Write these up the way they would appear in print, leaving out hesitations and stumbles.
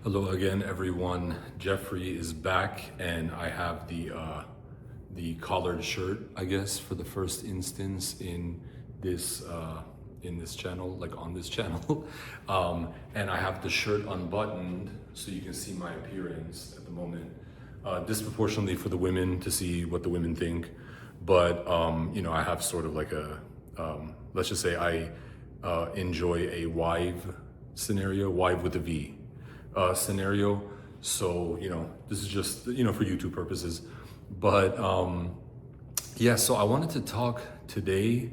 Hello again, everyone. Jeffrey is back, and I have the collared shirt, I guess, for the first instance in this channel, like on this channel. And I have the shirt unbuttoned, so you can see my appearance at the moment. Disproportionately for the women to see what the women think, but I have sort of like a let's just say I enjoy a wive scenario, wive with a V scenario. So, this is just, for YouTube purposes. But yeah, so I wanted to talk today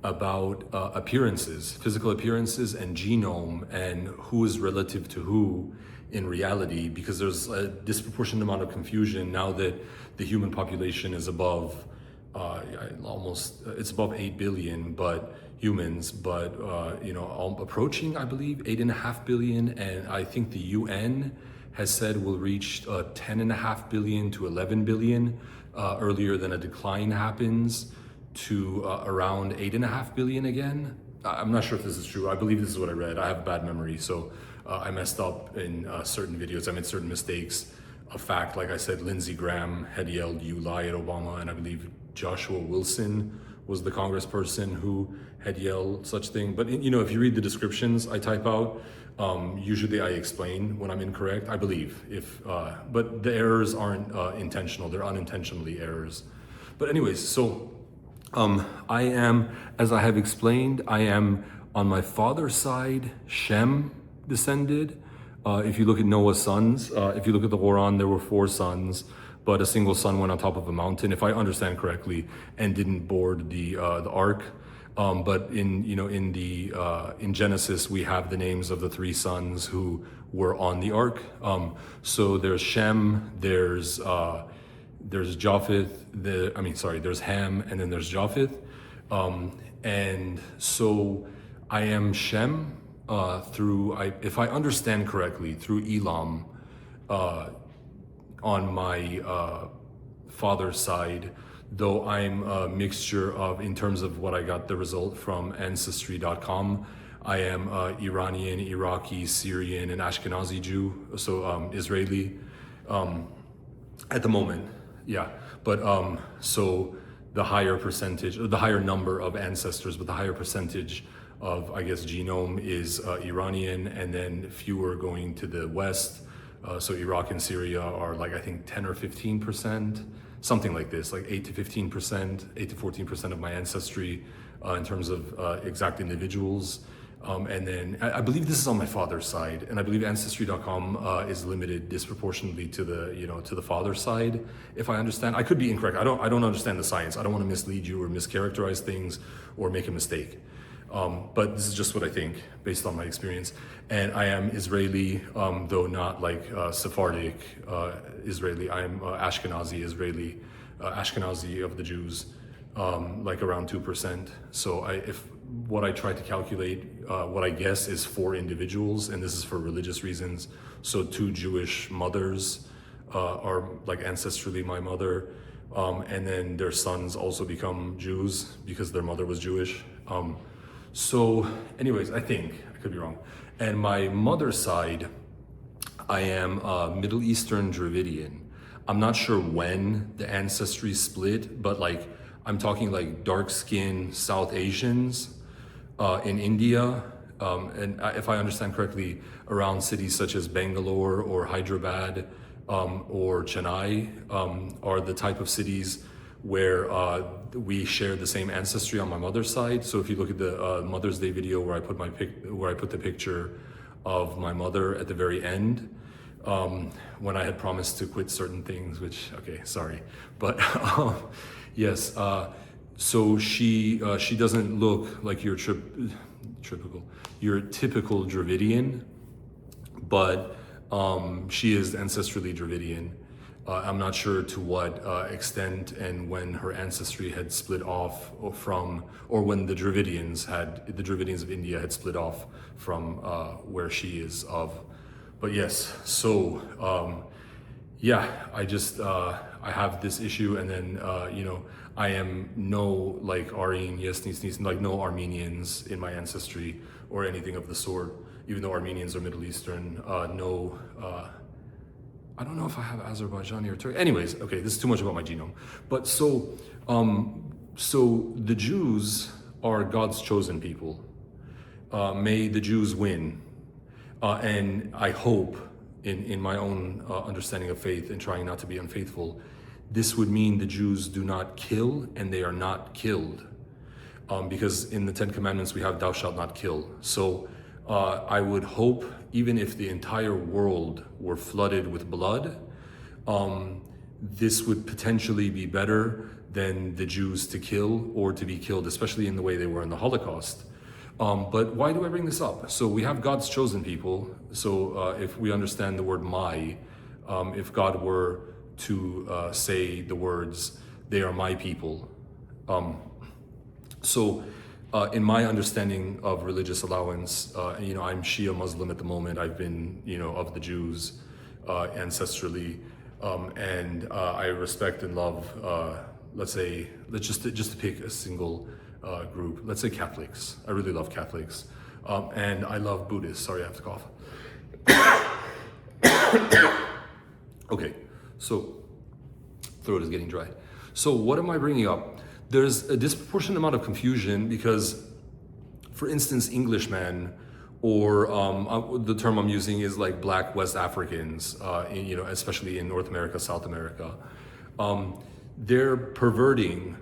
about appearances, physical appearances and genome and who is relative to who in reality, because there's a disproportionate amount of confusion now that the human population is above it's above 8 billion, but humans, but approaching, I believe, 8.5 billion, and I think the UN has said we'll reach 10.5 billion to 11 billion earlier than a decline happens to around 8.5 billion again. I'm not sure if this is true. I believe this is what I read. I have a bad memory, so I messed up in certain videos. I made certain mistakes. A fact, like I said, Lindsey Graham had yelled, "You lie" at Obama, and I believe Joshua Wilson was the congressperson who had yelled such thing. But if you read the descriptions I type out, usually I explain when I'm incorrect, I believe. But the errors aren't intentional; they're unintentionally errors. But anyways, so I am, as I have explained, I am on my father's side Shem descended. If you look at Noah's sons, if you look at the Quran, there were 4 sons, but a single son went on top of a mountain, if I understand correctly, and didn't board the ark. But in Genesis, we have the names of the 3 sons who were on the ark. So there's Shem, there's Japheth, there's Ham, and then there's Japheth. And so I am Shem if I understand correctly, through Elam, on my father's side, though I'm a mixture of, in terms of what I got the result from Ancestry.com, I am Iranian, Iraqi, Syrian, and Ashkenazi Jew, so Israeli at the moment, yeah. But so the higher percentage, the higher number of ancestors, but the higher percentage of, I guess, genome is Iranian, and then fewer going to the West. So Iraq and Syria are like, I think 10 or 15%, something like this, like 8 to 15%, 8 to 14% of my ancestry in terms of exact individuals. And then I believe this is on my father's side, and I believe Ancestry.com is limited disproportionately to the father's side. If I understand, I could be incorrect. I don't understand the science. I don't want to mislead you or mischaracterize things or make a mistake. But this is just what I think based on my experience. And I am Israeli, though not like Sephardic Israeli. I am Ashkenazi Israeli, Ashkenazi of the Jews, like around 2%. So if what I try to calculate, what I guess is 4 individuals, and this is for religious reasons. So 2 Jewish mothers are like ancestrally my mother, and then their sons also become Jews because their mother was Jewish. So anyways, I think, I could be wrong. And my mother's side, I am Middle Eastern Dravidian. I'm not sure when the ancestry split, but like, I'm talking like dark skinned South Asians in India. And if I understand correctly, around cities such as Bangalore or Hyderabad or Chennai are the type of cities where we share the same ancestry on my mother's side. So if you look at the Mother's Day video where I put the picture of my mother at the very end, when I had promised to quit certain things, which, okay, sorry, but yes. So she doesn't look like your typical Dravidian, but she is ancestrally Dravidian. I'm not sure to what extent and when her ancestry had split off from, or when the Dravidians of India had split off from where she is of. But yes, so yeah, I have this issue, and then I am no like Aryan, yes, like no Armenians in my ancestry or anything of the sort. even though Armenians are Middle Eastern. No, I don't know if I have Azerbaijani or Turkey. Anyways, okay, this is too much about my genome. But so the Jews are God's chosen people. May the Jews win. And I hope, in my own understanding of faith and trying not to be unfaithful, this would mean the Jews do not kill and they are not killed. Because in the Ten Commandments we have thou shalt not kill. So I would hope, even if the entire world were flooded with blood, this would potentially be better than the Jews to kill or to be killed, especially in the way they were in the Holocaust. But why do I bring this up? So we have God's chosen people. So if we understand the word my, if God were to say the words, they are my people. In my understanding of religious allowance, I'm Shia Muslim at the moment. I've been, of the Jews ancestrally, and I respect and love, let's just pick a single group. Let's say Catholics. I really love Catholics, and I love Buddhists. Sorry, I have to cough. Okay, so throat is getting dry. So what am I bringing up? There's a disproportionate amount of confusion because, for instance, Englishmen, or the term I'm using is like Black West Africans, especially in North America, South America, they're perverting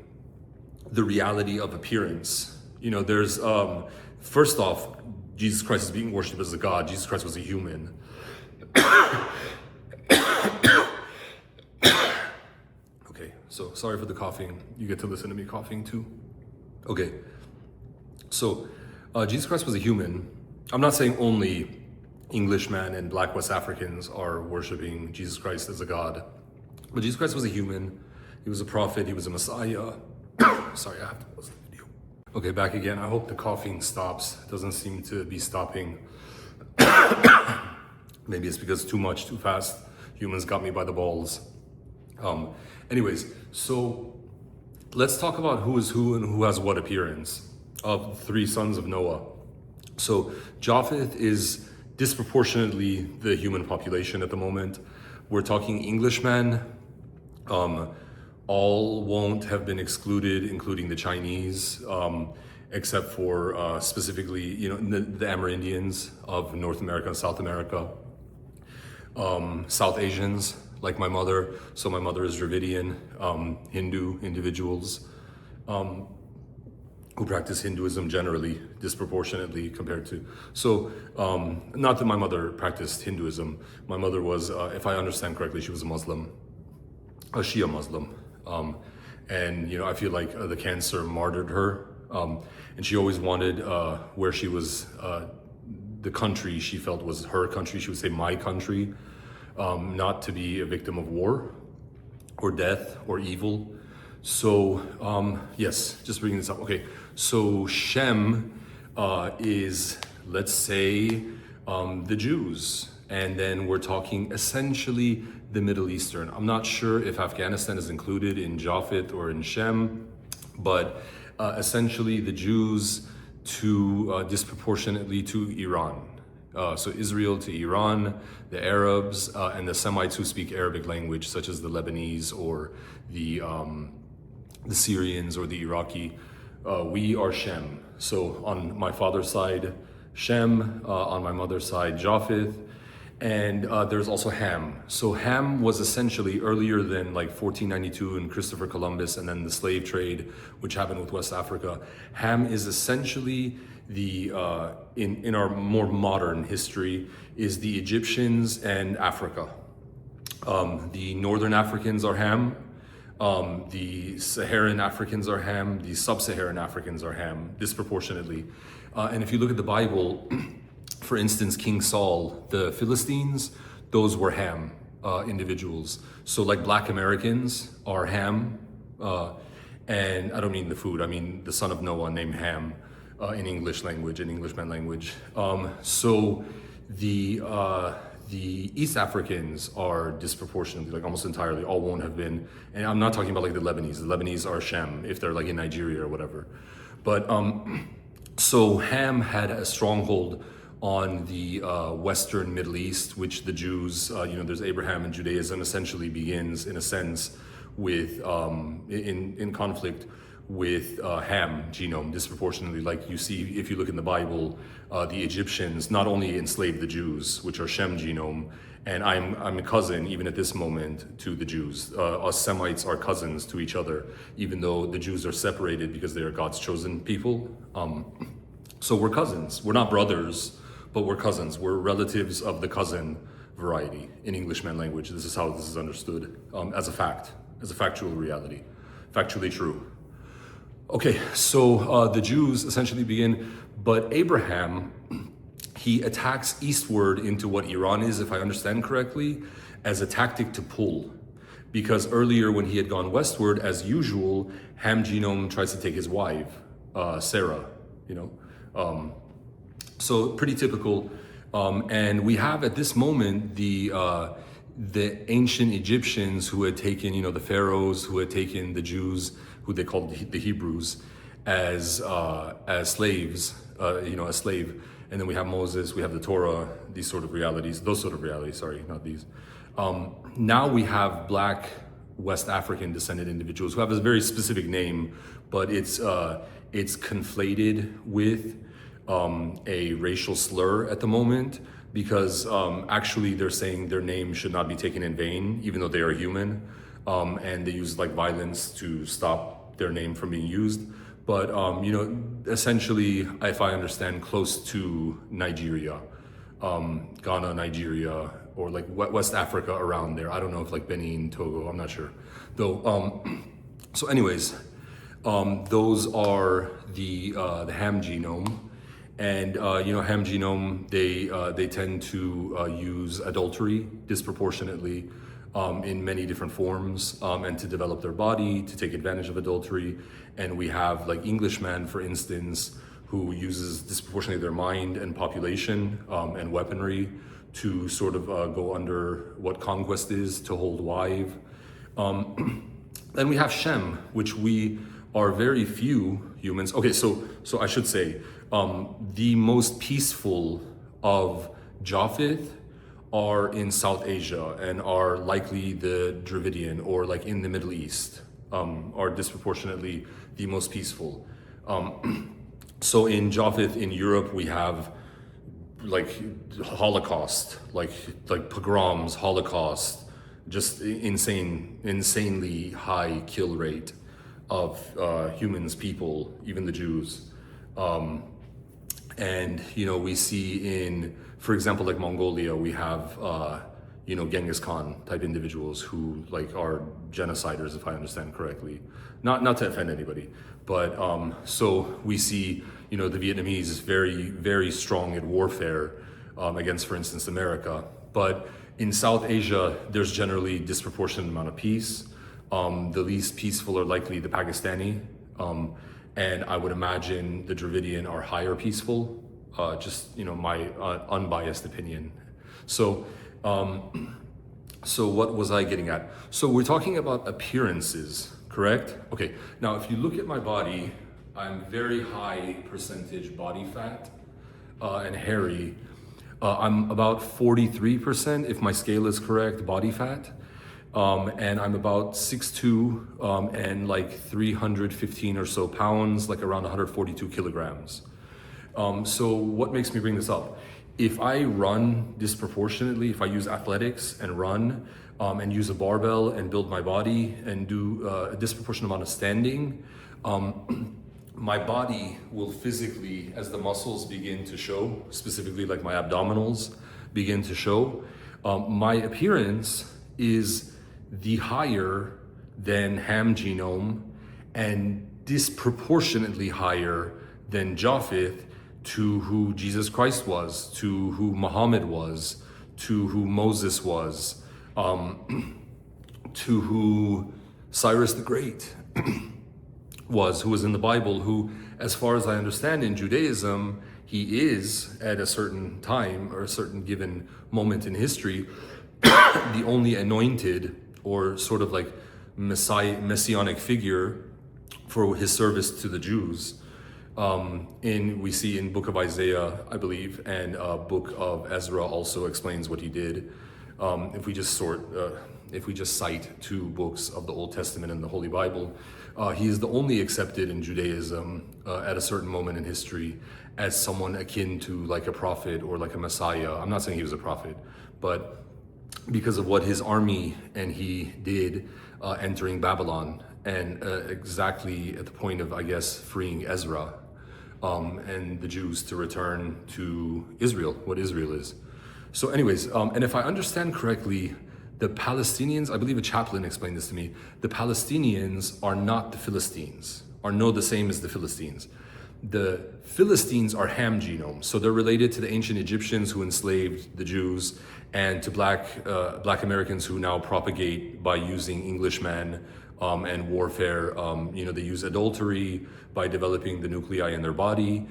the reality of appearance. There's first off, Jesus Christ is being worshipped as a God. Jesus Christ was a human. So sorry for the coughing. You get to listen to me coughing too. Okay. So Jesus Christ was a human. I'm not saying only Englishmen and Black West Africans are worshiping Jesus Christ as a God, but Jesus Christ was a human. He was a prophet. He was a Messiah. Sorry, I have to pause the video. Okay, back again. I hope the coughing stops. It doesn't seem to be stopping. Maybe it's because too much, too fast. Humans got me by the balls. Anyways, so let's talk about who is who and who has what appearance of the three sons of Noah. So Japheth is disproportionately the human population at the moment. We're talking Englishmen. All won't have been excluded, including the Chinese, except for specifically, the Amerindians of North America and South America. South Asians, like my mother. So my mother is Dravidian, Hindu individuals who practice Hinduism generally, disproportionately compared to. So not that my mother practiced Hinduism. My mother was, if I understand correctly, she was a Muslim, a Shia Muslim. And I feel like the cancer martyred her. And she always wanted where she was, the country she felt was her country. She would say my country. Not to be a victim of war or death or evil. So yes, just bringing this up. Okay, so Shem is, let's say, the Jews. And then we're talking essentially the Middle Eastern. I'm not sure if Afghanistan is included in Japheth or in Shem, but essentially the Jews to disproportionately to Iran. So Israel to Iran, the Arabs, and the Semites who speak Arabic language, such as the Lebanese or the Syrians or the Iraqi. We are Shem. So on my father's side, Shem, on my mother's side, Japheth, and there's also Ham. So Ham was essentially earlier than like 1492 and Christopher Columbus and then the slave trade, which happened with West Africa. Ham is essentially the, in our more modern history, is the Egyptians and Africa. The Northern Africans are Ham. The Saharan Africans are Ham. The Sub-Saharan Africans are Ham, disproportionately. And if you look at the Bible, for instance, King Saul, the Philistines, those were Ham individuals. So like Black Americans are Ham. And I don't mean the food, I mean the son of Noah named Ham. In English language, in Englishman language. So the East Africans are disproportionately, like almost entirely, all won't have been, and I'm not talking about like the Lebanese. The Lebanese are Shem, if they're like in Nigeria or whatever. But so Ham had a stronghold on the Western Middle East, which the Jews, there's Abraham, and Judaism essentially begins, in a sense, with in conflict with Ham genome disproportionately. Like you see, if you look in the Bible, the Egyptians not only enslaved the Jews, which are Shem genome, and I'm a cousin, even at this moment, to the Jews. Us Semites are cousins to each other, even though the Jews are separated because they are God's chosen people. So we're cousins. We're not brothers, but we're cousins. We're relatives of the cousin variety in Englishman language. This is how this is understood as a fact, as a factual reality, factually true. Okay, so the Jews essentially begin, but Abraham, he attacks eastward into what Iran is, if I understand correctly, as a tactic to pull. Because earlier when he had gone westward, as usual, Ham genome tries to take his wife, Sarah, so pretty typical. And we have at this moment the ancient Egyptians who had taken, the pharaohs who had taken the Jews, who they called the Hebrews, as slaves, a slave. And then we have Moses, we have the Torah, those sort of realities, sorry, not these. Now we have Black West African descended individuals who have a very specific name, but it's conflated with a racial slur at the moment, because actually they're saying their name should not be taken in vain, even though they are human, and they use violence to stop their name from being used. But essentially, if I understand, close to Nigeria, Ghana, Nigeria, or West Africa, around there. I don't know if Benin, Togo, I'm not sure. Though, so anyways, those are the Ham genome. And Ham genome, they tend to use adultery disproportionately in many different forms, and to develop their body, to take advantage of adultery. And we have Englishman, for instance, who uses disproportionately their mind and population and weaponry to sort of go under what conquest is, to hold wife. Then we have Shem, which we are very few humans. Okay, so I should say, the most peaceful of Japheth are in South Asia and are likely the Dravidian, or in the Middle East, are disproportionately the most peaceful. So in Japheth in Europe, we have Holocaust, pogroms, Holocaust, just insanely high kill rate of humans, people, even the Jews. And we see in, for example, Mongolia, we have Genghis Khan type individuals who are genociders, if I understand correctly. Not to offend anybody, but so we see the Vietnamese is very, very strong in warfare against, for instance, America. But in South Asia, there's generally disproportionate amount of peace. The least peaceful are likely the Pakistani, and I would imagine the Dravidian are higher peaceful. Just my unbiased opinion. So what was I getting at? So we're talking about appearances, correct? Okay, now if you look at my body, I'm very high percentage body fat and hairy. I'm about 43%, if my scale is correct, body fat. And I'm about 6'2", and 315 or so pounds, around 142 kilograms. So what makes me bring this up? If I run disproportionately, if I use athletics and run, and use a barbell and build my body and do a disproportionate amount of standing, my body will physically, as the muscles begin to show, specifically my abdominals begin to show, my appearance is the higher than Ham genome and disproportionately higher than Japheth, to who Jesus Christ was, to who Muhammad was, to who Moses was, to who Cyrus the Great was, who was in the Bible, who, as far as I understand in Judaism, he is at a certain time or a certain given moment in history, the only anointed or sort of messianic figure for his service to the Jews. We see in Book of Isaiah, I believe, and Book of Ezra also explains what he did. If we just cite two books of the Old Testament and the Holy Bible, he is the only accepted in Judaism at a certain moment in history as someone akin to like a prophet or like a Messiah. I'm not saying he was a prophet, but because of what his army and he did entering Babylon, and exactly at the point of, I guess, freeing Ezra and the Jews to return to Israel, what Israel is. So anyways, and if I understand correctly, the Palestinians, I believe a chaplain explained this to me, the Palestinians are not the Philistines, are no the same as the Philistines. The Philistines are Ham genomes, so they're related to the ancient Egyptians who enslaved the Jews, and to black Americans who now propagate by using Englishmen and warfare. They use adultery by developing the nuclei in their body.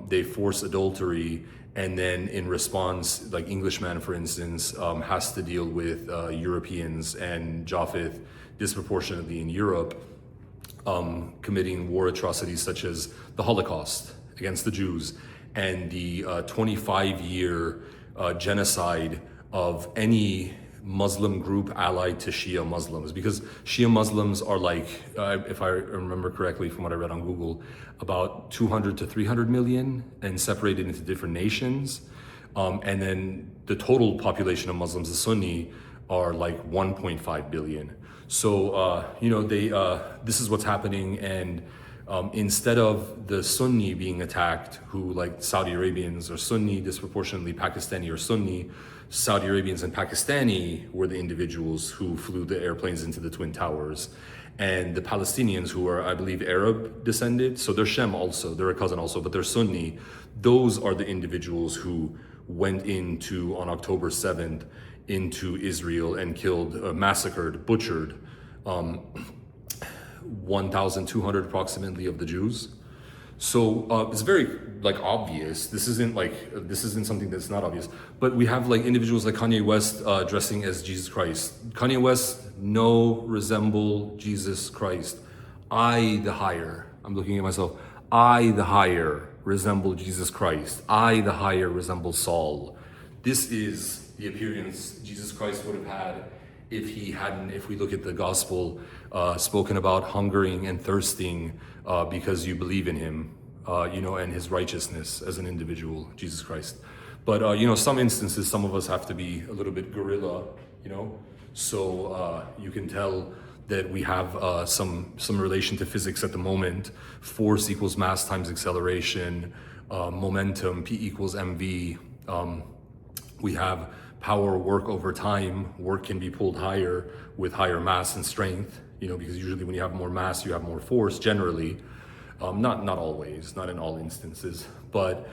They force adultery, and then in response, like Englishmen, for instance, has to deal with Europeans and Japheth disproportionately in Europe, committing war atrocities such as the Holocaust against the Jews and the 25-year genocide of any Muslim group allied to Shia Muslims, because Shia Muslims are like, if I remember correctly from what I read on Google, about 200 to 300 million and separated into different nations. And then the total population of Muslims, the Sunni, are like 1.5 billion. So, this is what's happening. And instead of the Sunni being attacked, who like Saudi Arabians are Sunni, disproportionately Pakistani are Sunni, Saudi Arabians and Pakistani were the individuals who flew the airplanes into the Twin Towers. And the Palestinians, who are, I believe, Arab descended, so they're Shem also, they're a cousin also, but they're Sunni. Those are the individuals who went on October 7th, into Israel and killed, massacred, butchered 1,200 approximately of the Jews. So it's very obvious. This isn't something that's not obvious. But we have individuals like Kanye West dressing as Jesus Christ. Kanye West resemble Jesus Christ. I the higher. I'm looking at myself. I the higher resemble Jesus Christ. I the higher resemble Saul. This is the appearance Jesus Christ would have had if we look at the gospel, spoken about hungering and thirsting because you believe in him, and his righteousness as an individual, Jesus Christ. But, some instances, some of us have to be a little bit guerrilla, so you can tell that we have some relation to physics at the moment. Force equals mass times acceleration, momentum, P equals mv. We have power, work over time. Work can be pulled higher with higher mass and strength, because usually when you have more mass, you have more force generally. Not always, not in all instances, but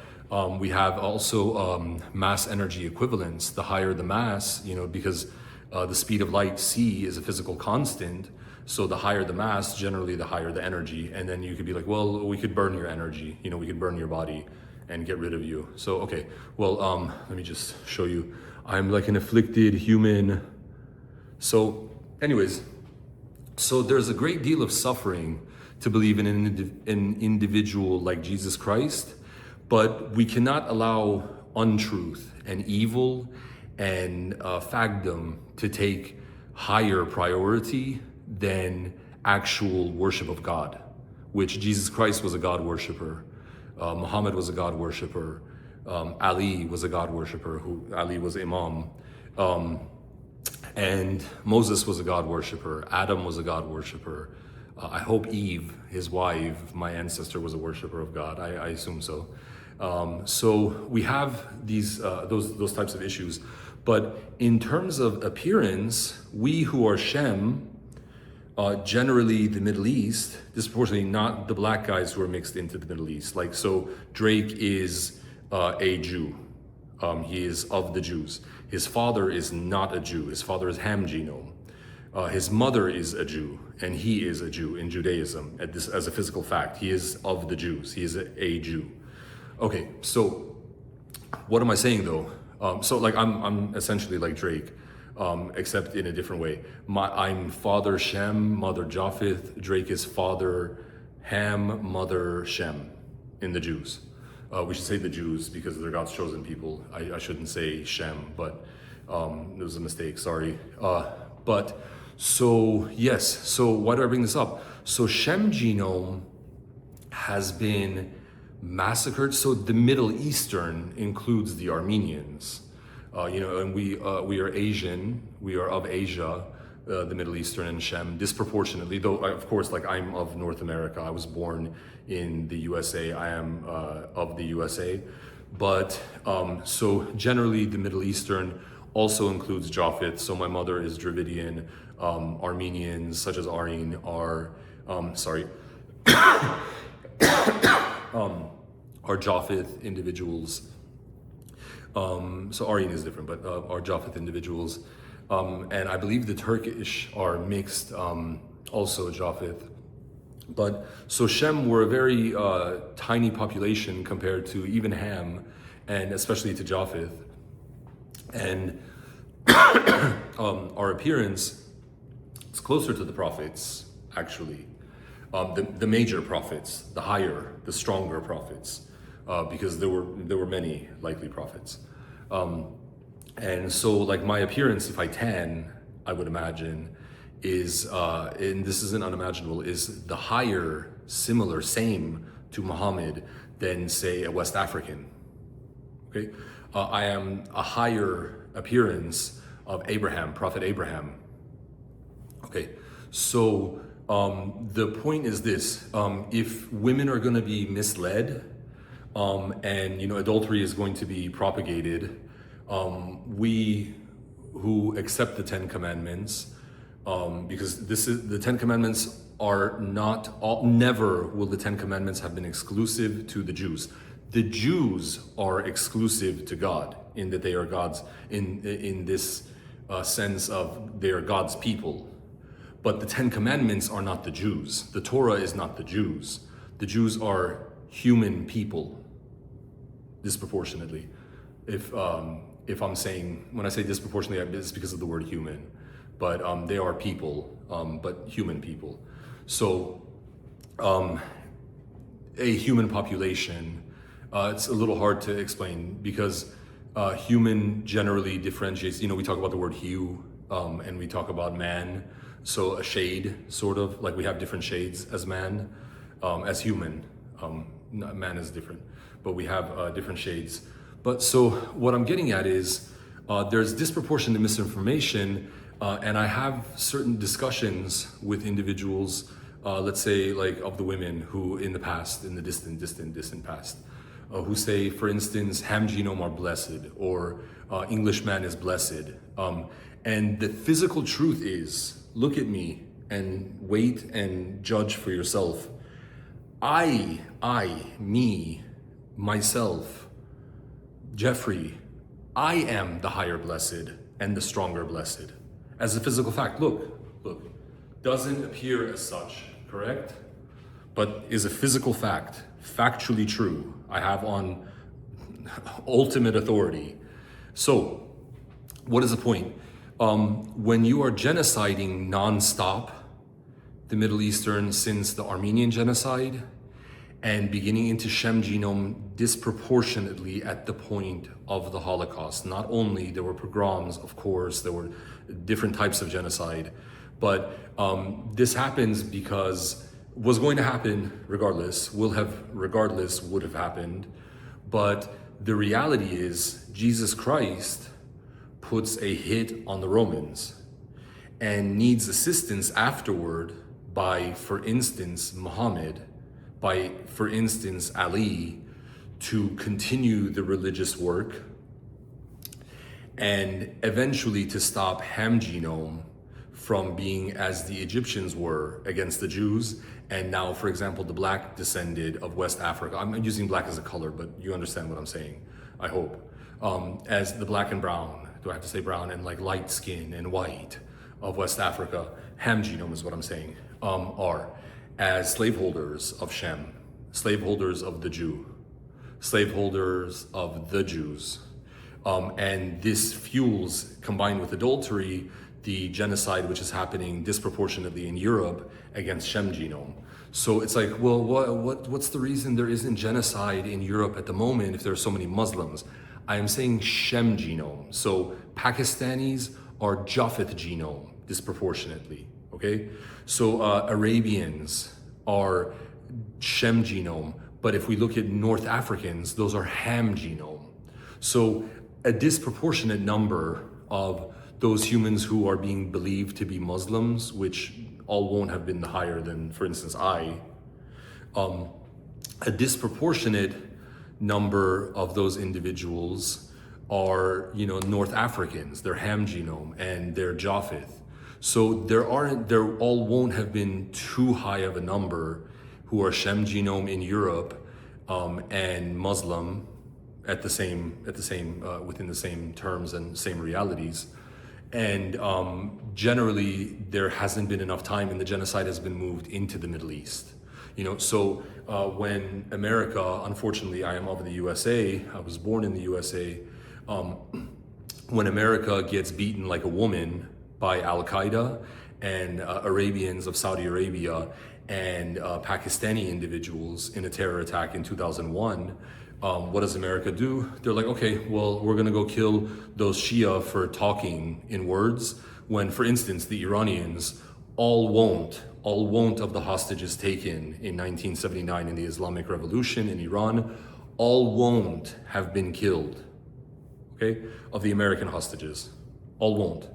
we have also mass energy equivalence. The higher the mass, because the speed of light, c, is a physical constant. So the higher the mass, generally the higher the energy. And then you could be like, well, we could burn your energy, we could burn your body and get rid of you. So, okay, well, let me just show you. I'm like an afflicted human. So anyways, so there's a great deal of suffering to believe in an individual like Jesus Christ, but we cannot allow untruth and evil and fagdom to take higher priority than actual worship of God, which Jesus Christ was a God worshiper. Muhammad was a God worshiper. Ali was a God worshiper. Ali was Imam. And Moses was a God worshiper. Adam was a God worshiper. I hope Eve, his wife, my ancestor, was a worshiper of God. I assume so. So we have these those types of issues. But in terms of appearance, we who are Shem, generally the Middle East, disproportionately not the black guys who are mixed into the Middle East. So Drake is a Jew. He is of the Jews. His father is not a Jew. His father is Ham genome. His mother is a Jew, and he is a Jew in Judaism. As a physical fact, he is of the Jews. He is a Jew. Okay, so what am I saying though? I'm essentially like Drake, except in a different way. I'm father Shem, mother Japheth. Drake is father Ham, mother Shem. in the Jews. We should say the Jews because they're God's chosen people. I shouldn't say Shem, but it was a mistake, sorry. But so, yes, so why do I bring this up? So Shem genome has been massacred. So the Middle Eastern includes the Armenians, and we are Asian, we are of Asia, the Middle Eastern and Shem disproportionately, though of course, like I'm of North America, I was born in the USA, I am of the USA, but so generally the Middle Eastern also includes Japheth. So my mother is Dravidian. Armenians such as Aryan are, are Japheth individuals. So Aryan is different, but are Japheth individuals. And I believe the Turkish are mixed, also Japheth. But so Shem were a very tiny population compared to even Ham, and especially to Japheth. And our appearance is closer to the prophets, actually. The major prophets, the higher, the stronger prophets, because there were many likely prophets. And so like my appearance, if I tan, I would imagine, is, and this isn't unimaginable, is the higher, similar, same to Muhammad than say a West African, okay? I am a higher appearance of Abraham, Prophet Abraham. Okay, so the point is this, if women are gonna be misled, and adultery is going to be propagated, we who accept the Ten Commandments, because the Ten Commandments are not all, never will the Ten Commandments have been exclusive to the Jews. The Jews are exclusive to God in that they are God's, in this sense of they are God's people. But the Ten Commandments are not the Jews. The Torah is not the Jews. The Jews are human people, disproportionately. If I'm saying, when I say disproportionately, it's because of the word human. But they are people, but human people. So a human population, it's a little hard to explain because human generally differentiates, we talk about the word hue, and we talk about man. So a shade, sort of, like we have different shades as man, as human. Man is different, but we have different shades. But so what I'm getting at is there's disproportionate misinformation, and I have certain discussions with individuals, let's say like of the women who in the past, in the distant past, who say, for instance, Ham genome are blessed, or Englishman is blessed. And the physical truth is, look at me and wait and judge for yourself. Me, myself, Jeffrey, I am the higher blessed and the stronger blessed. As a physical fact, look, doesn't appear as such, correct? But is a physical fact, factually true. I have on ultimate authority. So, what is the point? When you are genociding nonstop, the Middle Eastern since the Armenian genocide, and beginning into Shem genome disproportionately at the point of the Holocaust. Not only there were pogroms, of course, there were different types of genocide, but this happens because was going to happen regardless, would have happened. But the reality is Jesus Christ puts a hit on the Romans and needs assistance afterward by, for instance, Muhammad, by, for instance, Ali, to continue the religious work and eventually to stop Ham genome from being as the Egyptians were against the Jews, and now, for example, the black descended of West Africa. I'm using black as a color, but you understand what I'm saying, I hope. As the black and brown, do I have to say brown, and like light skin and white of West Africa, Ham genome is what I'm saying, are as slaveholders of Shem, slaveholders of the Jew, slaveholders of the Jews, And this fuels, combined with adultery, the genocide which is happening disproportionately in Europe against Shem genome. So it's like, well, what's the reason there isn't genocide in Europe at the moment if there are so many Muslims? I am saying Shem genome. So Pakistanis are Japheth genome disproportionately, okay? So Arabians are Shem genome, but if we look at North Africans, those are Ham genome. So a disproportionate number of those humans who are being believed to be Muslims, which all won't have been higher than, for instance, a disproportionate number of those individuals are, North Africans, they're Ham genome, and they're Japheth. So there all won't have been too high of a number who are Shem genome in Europe and Muslim at the same within the same terms and same realities. And generally, there hasn't been enough time, and the genocide has been moved into the Middle East. So when America, unfortunately, I am of the USA, I was born in the USA, when America gets beaten like a woman by Al-Qaeda and Arabians of Saudi Arabia and Pakistani individuals in a terror attack in 2001, what does America do? They're like, okay, well, we're gonna go kill those Shia for talking in words, when, for instance, the Iranians all won't of the hostages taken in 1979 in the Islamic Revolution in Iran, all won't have been killed, okay, of the American hostages, all won't.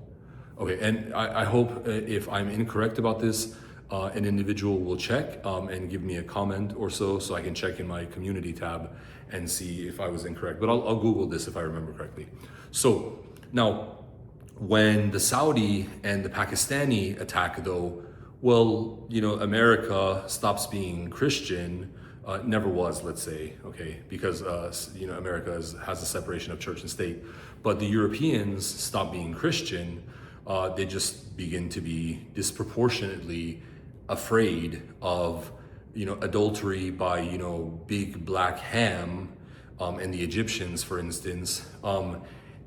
Okay, and I hope if I'm incorrect about this, an individual will check and give me a comment or so I can check in my community tab and see if I was incorrect. But I'll Google this if I remember correctly. So now, when the Saudi and the Pakistani attack though, well, America stops being Christian, never was, let's say, okay, because, America has a separation of church and state, but the Europeans stop being Christian, they just begin to be disproportionately afraid of, adultery by, big black Ham and the Egyptians, for instance,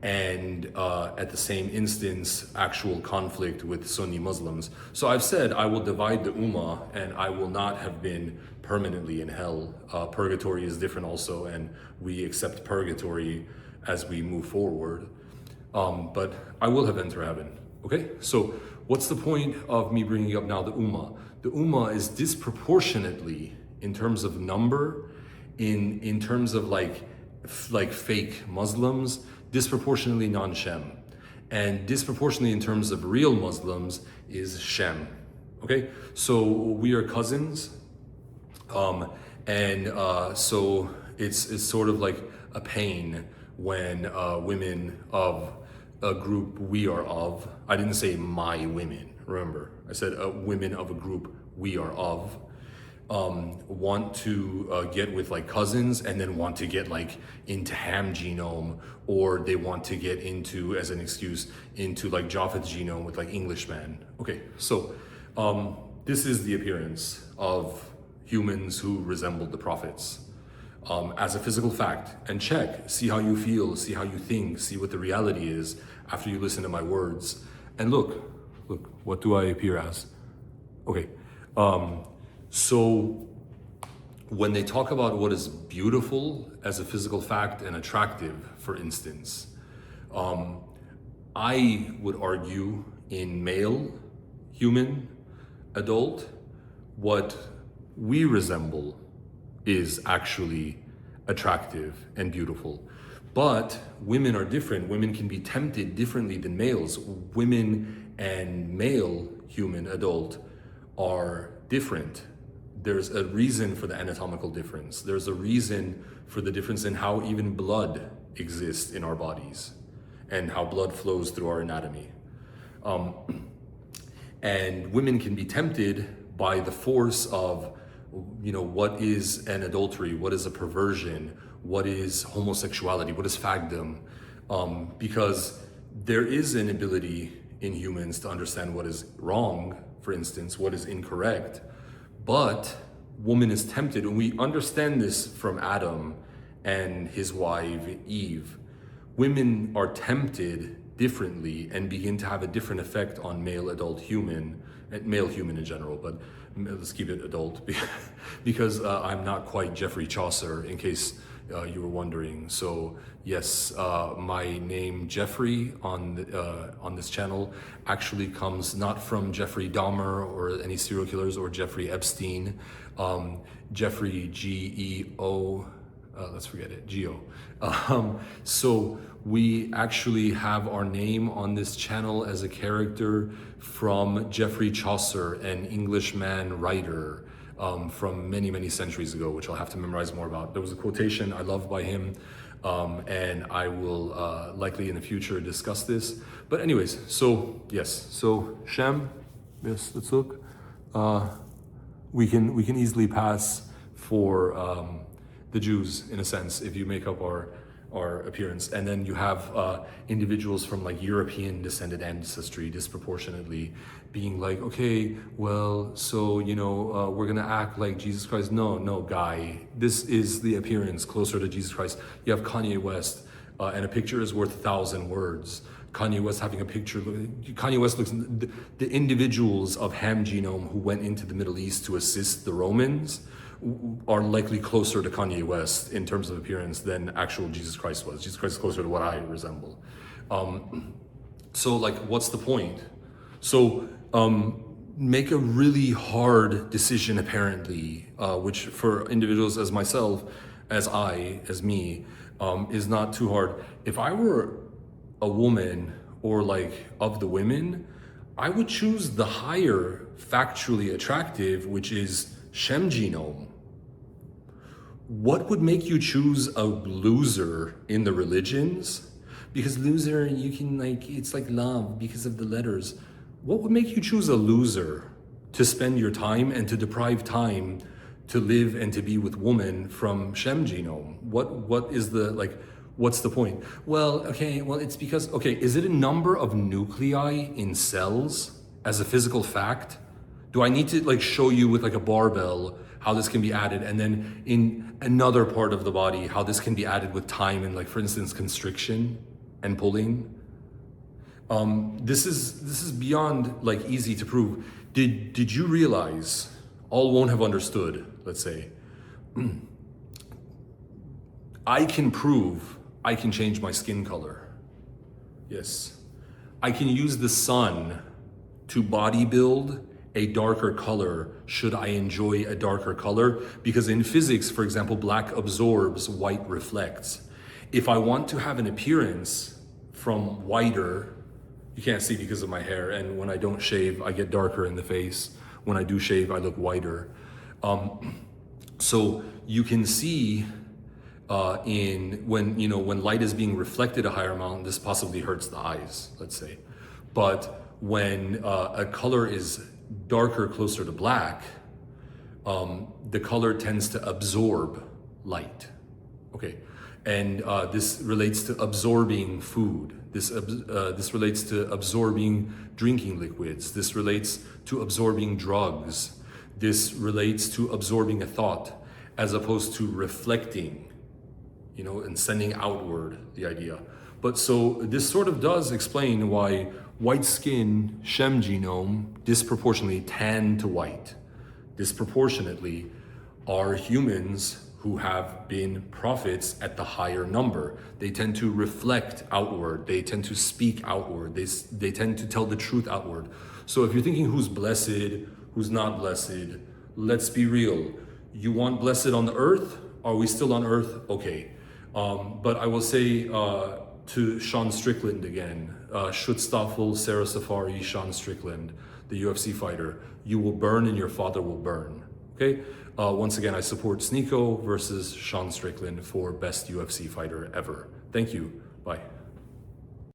and at the same instance, actual conflict with Sunni Muslims. So I've said I will divide the Ummah and I will not have been permanently in hell. Purgatory is different also, and we accept purgatory as we move forward. But I will have entered heaven, okay? So what's the point of me bringing up now the Ummah? The Ummah is disproportionately, in terms of number, in terms of like fake Muslims, disproportionately non-Shem, and disproportionately in terms of real Muslims is Shem. Okay, so we are cousins, so it's sort of like a pain when women of a group we are of, I didn't say my women, remember, I said women of a group we are of, want to get with like cousins and then want to get like into Ham genome, or they want to get into, as an excuse, into like Japheth genome with like Englishmen. Okay, so this is the appearance of humans who resembled the prophets as a physical fact. And check, see how you feel, see how you think, see what the reality is after you listen to my words. And look, what do I appear as? Okay, so when they talk about what is beautiful as a physical fact and attractive, for instance, I would argue in male, human, adult, what we resemble is actually attractive and beautiful. But women are different. Women can be tempted differently than males. Women and male, human, adult are different. There's a reason for the anatomical difference. There's a reason for the difference in how even blood exists in our bodies and how blood flows through our anatomy. And women can be tempted by the force of, what is an adultery? What is a perversion? What is homosexuality? What is fagdom? Because there is an ability in humans to understand what is wrong, for instance, what is incorrect. But woman is tempted, and we understand this from Adam and his wife Eve. women are tempted differently and begin to have a different effect on male human in general, but let's keep it adult because I'm not quite Geoffrey Chaucer, in case you were wondering. So yes, my name Jeffrey on this channel actually comes not from Jeffrey Dahmer or any serial killers or Jeffrey Epstein. Jeffrey G-E-O, let's forget it, Geo. So we actually have our name on this channel as a character from Geoffrey Chaucer, an Englishman writer from many, many centuries ago, which I'll have to memorize more about. There was a quotation I love by him, and I will likely in the future discuss this. But anyways, so yes, so Shem, yes, let's look. We can easily pass for the Jews in a sense if you make up our appearance, and then you have individuals from like European descended ancestry disproportionately being like, okay, well, so we're gonna act like Jesus Christ. No, guy, this is the appearance closer to Jesus Christ. You have Kanye West, and a picture is worth 1,000 words. Kanye West having a picture. Kanye West looks. The individuals of Ham Genome who went into the Middle East to assist the Romans are likely closer to Kanye West in terms of appearance than actual Jesus Christ was. Jesus Christ is closer to what I resemble. So like, what's the point? So make a really hard decision apparently, which for individuals as myself, as me, is not too hard. If I were a woman or like of the women, I would choose the higher factually attractive, which is Shem Genome. What would make you choose a loser in the religions? Because loser, you can like, it's like love because of the letters. What would make you choose a loser to spend your time and to deprive time to live and to be with woman from Shem Genome? What is the, like, what's the point? Well, it's because, is it a number of nuclei in cells as a physical fact? Do I need to like show you with like a barbell how this can be added, and then in another part of the body how this can be added with time and like, for instance, constriction and pulling? This is beyond like easy to prove. Did you realize, all won't have understood, let's say, I can prove I can change my skin color. Yes, I can use the sun to body build a darker color should I enjoy a darker color, because in physics, for example, black absorbs, white reflects. If I want to have an appearance from whiter, you can't see because of my hair, and when I don't shave, I get darker in the face. When I do shave, I look whiter. So you can see when light is being reflected a higher amount, this possibly hurts the eyes, let's say. But when a color is darker, closer to black, the color tends to absorb light. Okay, and this relates to absorbing food. This relates to absorbing drinking liquids. This relates to absorbing drugs. This relates to absorbing a thought, as opposed to reflecting, and sending outward the idea. But so this sort of does explain why white skin, Shem Genome, disproportionately tan to white, disproportionately are humans who have been prophets at the higher number. They tend to reflect outward. They tend to speak outward. They tend to tell the truth outward. So if you're thinking who's blessed, who's not blessed, let's be real. You want blessed on the earth? Are we still on earth? Okay. But I will say to Sean Strickland again, Schutzstaffel, Sarah Safari, Sean Strickland, the UFC fighter, you will burn and your father will burn. Okay? Once again, I support Sneeko versus Sean Strickland for best UFC fighter ever. Thank you. Bye.